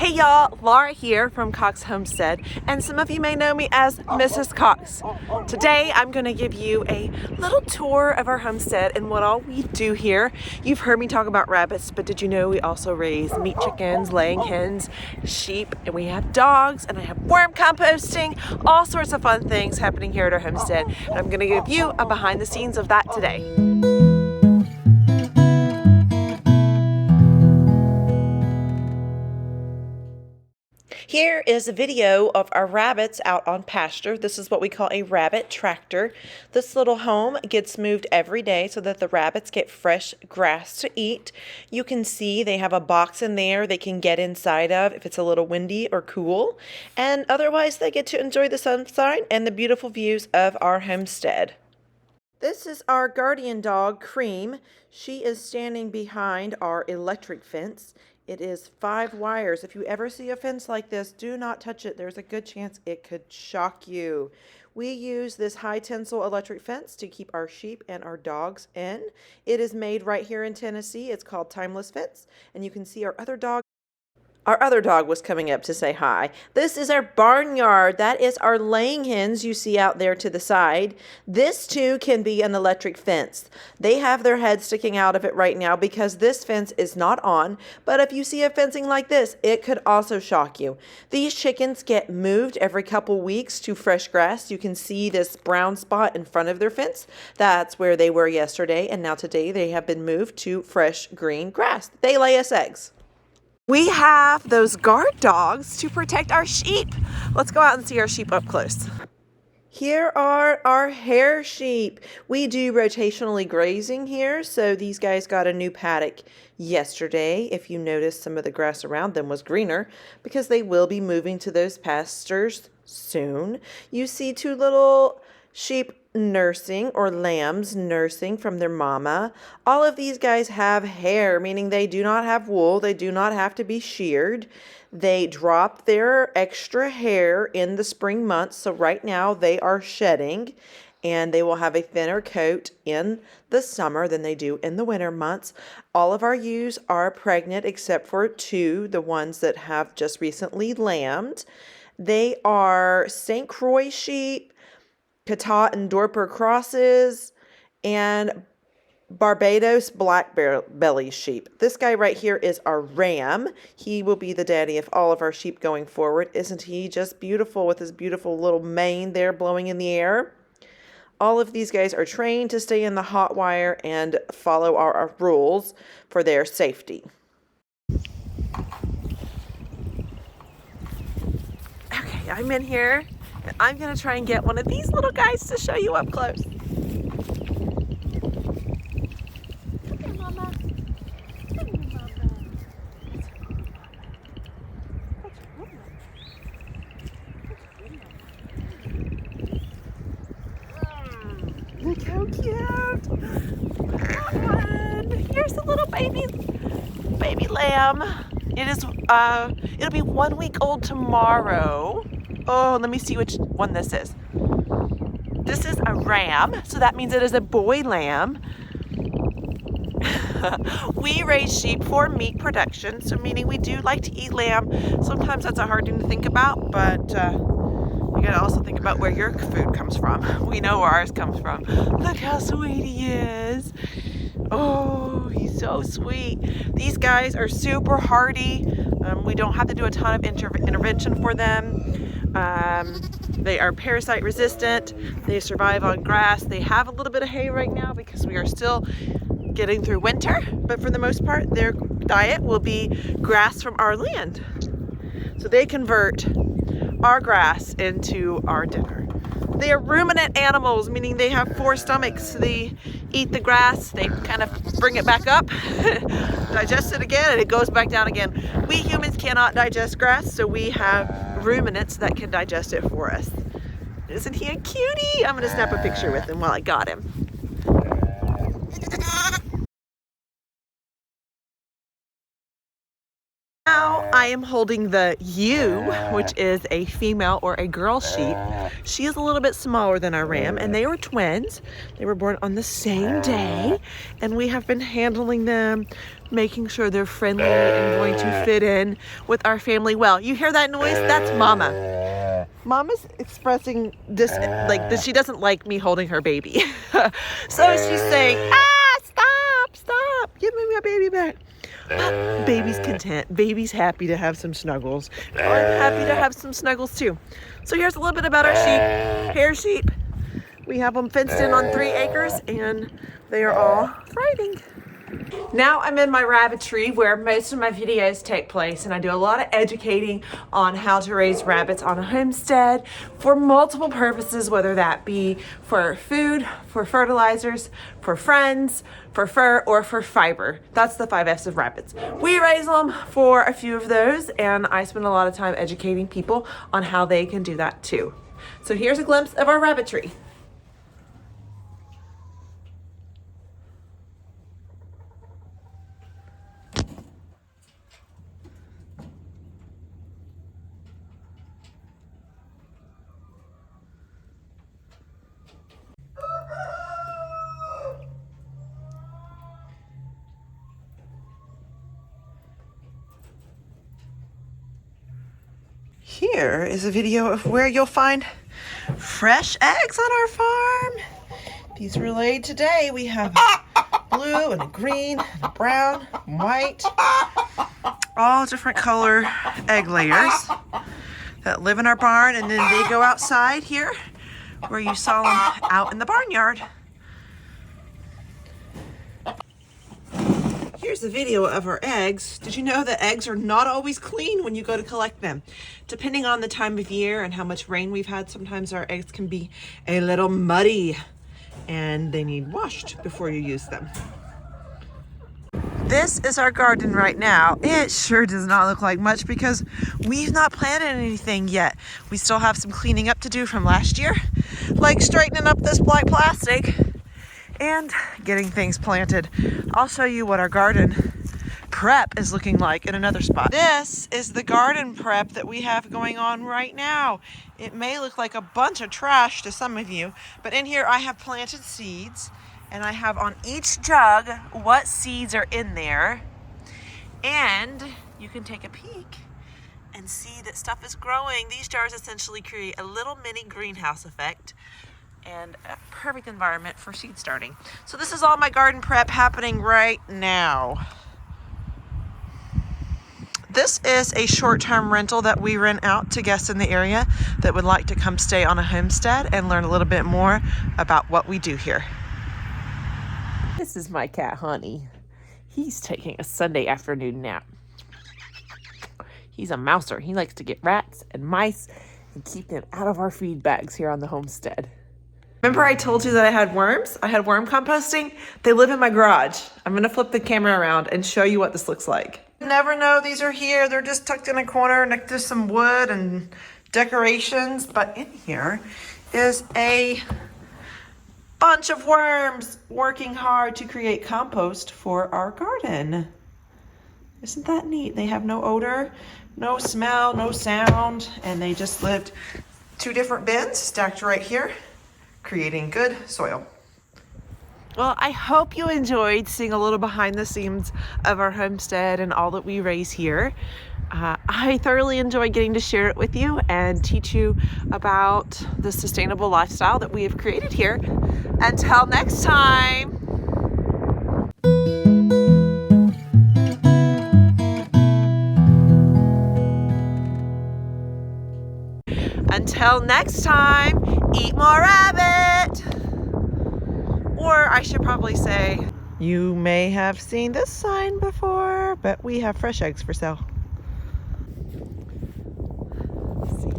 Hey y'all, Laura here from Cox Homestead, and some of you may know me as Mrs. Cox. Today I'm going to give you a little tour of our homestead and what all we do here. You've heard me talk about rabbits, but did you know we also raise meat chickens, laying hens, sheep, and we have dogs, and I have worm composting, all sorts of fun things happening here at our homestead, and I'm going to give you a behind the scenes of that today. Here is a video of our rabbits out on pasture. This is what we call a rabbit tractor. This little home gets moved every day so that the rabbits get fresh grass to eat. You can see they have a box in there they can get inside of if it's a little windy or cool. And otherwise they get to enjoy the sunshine and the beautiful views of our homestead. This is our guardian dog, Cream. She is standing behind our electric fence. It is 5 wires. If you ever see a fence like this, do not touch it. There's a good chance it could shock you. We use this high tensile electric fence to keep our sheep and our dogs in. It is made right here in Tennessee. It's called Timeless Fence, and you can see our other dog. Our other dog was coming up to say hi. This is our barnyard. That is our laying hens you see out there to the side. This too can be an electric fence. They have their heads sticking out of it right now because this fence is not on. But if you see a fencing like this, it could also shock you. These chickens get moved every couple weeks to fresh grass. You can see this brown spot in front of their fence. That's where they were yesterday, and now today they have been moved to fresh green grass. They lay us eggs. We have those guard dogs to protect our sheep. Let's go out and see our sheep up close. Here are our hair sheep. We do rotationally grazing here, so these guys got a new paddock yesterday. If you notice, some of the grass around them was greener because they will be moving to those pastures soon. You see 2 little sheep nursing, or lambs nursing from their mama. All of these guys have hair, meaning they do not have wool. They do not have to be sheared. They drop their extra hair in the spring months, so right now they are shedding, and they will have a thinner coat in the summer than they do in the winter months. All of our ewes are pregnant except for 2, the ones that have just recently lambed. They are St. Croix sheep, Catat and Dorper crosses, and Barbados black belly sheep. This guy right here is our ram. He will be the daddy of all of our sheep going forward. Isn't he just beautiful with his beautiful little mane there blowing in the air? All of these guys are trained to stay in the hot wire and follow our rules for their safety. Okay, I'm in here. And I'm going to try and get one of these little guys to show you up close. Come here, Mama. Come here, Mama. Look how cute. That one. Here's the little baby lamb. It is, it'll be 1 week old tomorrow. Oh, let me see which one this is. This is a ram, so that means it is a boy lamb. We raise sheep for meat production, so meaning we do like to eat lamb. Sometimes that's a hard thing to think about, but you gotta also think about where your food comes from. We know where ours comes from. Look how sweet he is. Oh, he's so sweet. These guys are super hardy. We don't have to do a ton of intervention for them. They are parasite resistant. They survive on grass. They have a little bit of hay right now because we are still getting through winter, but for the most part their diet will be grass from our land. So they convert our grass into our dinner. They are ruminant animals, meaning they have 4 stomachs. They eat the grass, they kind of bring it back up, digest it again, and it goes back down again. We humans cannot digest grass, so we have ruminants that can digest it for us. Isn't he a cutie? I'm going to snap a picture with him while I got him. Now I am holding the ewe, which is a female or a girl sheep. She is a little bit smaller than our ram, and they were twins. They were born on the same day, and we have been handling them, making sure they're friendly and going to fit in with our family well. You hear that noise? That's Mama. Mama's expressing this, like that she doesn't like me holding her baby. So she's saying, stop, give me my baby back. Baby's content. Baby's happy to have some snuggles. I'm happy to have some snuggles too. So here's a little bit about our sheep. Hair sheep. We have them fenced in on 3 acres, and they are all thriving. Now I'm in my rabbitry where most of my videos take place, and I do a lot of educating on how to raise rabbits on a homestead for multiple purposes, whether that be for food, for fertilizers, for friends, for fur, or for fiber. That's the 5 F's of rabbits. We raise them for a few of those, and I spend a lot of time educating people on how they can do that too. So here's a glimpse of our rabbitry. Here is a video of where you'll find fresh eggs on our farm. These were laid today. We have a blue and a green and a brown and white, all different color egg layers that live in our barn, and then they go outside here where you saw them out in the barnyard. Here's a video of our eggs. Did you know that eggs are not always clean when you go to collect them? Depending on the time of year and how much rain we've had, sometimes our eggs can be a little muddy and they need washed before you use them. This is our garden right now. It sure does not look like much because we've not planted anything yet. We still have some cleaning up to do from last year, like straightening up this black plastic and getting things planted. I'll show you what our garden prep is looking like in another spot. This is the garden prep that we have going on right now. It may look like a bunch of trash to some of you, but in here I have planted seeds, and I have on each jug what seeds are in there, and you can take a peek and see that stuff is growing. These jars essentially create a little mini greenhouse effect and a perfect environment for seed starting. So this is all my garden prep happening right now. This is a short-term rental that we rent out to guests in the area that would like to come stay on a homestead and learn a little bit more about what we do here. This is my cat, Honey. He's taking a Sunday afternoon nap. He's a mouser. He likes to get rats and mice and keep them out of our feed bags here on the homestead. Remember I told you that I had worms? I had worm composting. They live in my garage. I'm gonna flip the camera around and show you what this looks like. Never know these are here. They're just tucked in a corner next to some wood and decorations. But in here is a bunch of worms working hard to create compost for our garden. Isn't that neat? They have no odor, no smell, no sound, and they just lived 2 different bins stacked right here, creating good soil. Well, I hope you enjoyed seeing a little behind the scenes of our homestead and all that we raise here. I thoroughly enjoy getting to share it with you and teach you about the sustainable lifestyle that we have created here. Until next time. Until next time, eat more rabbit. Or I should probably say, you may have seen this sign before, but we have fresh eggs for sale. Let's see.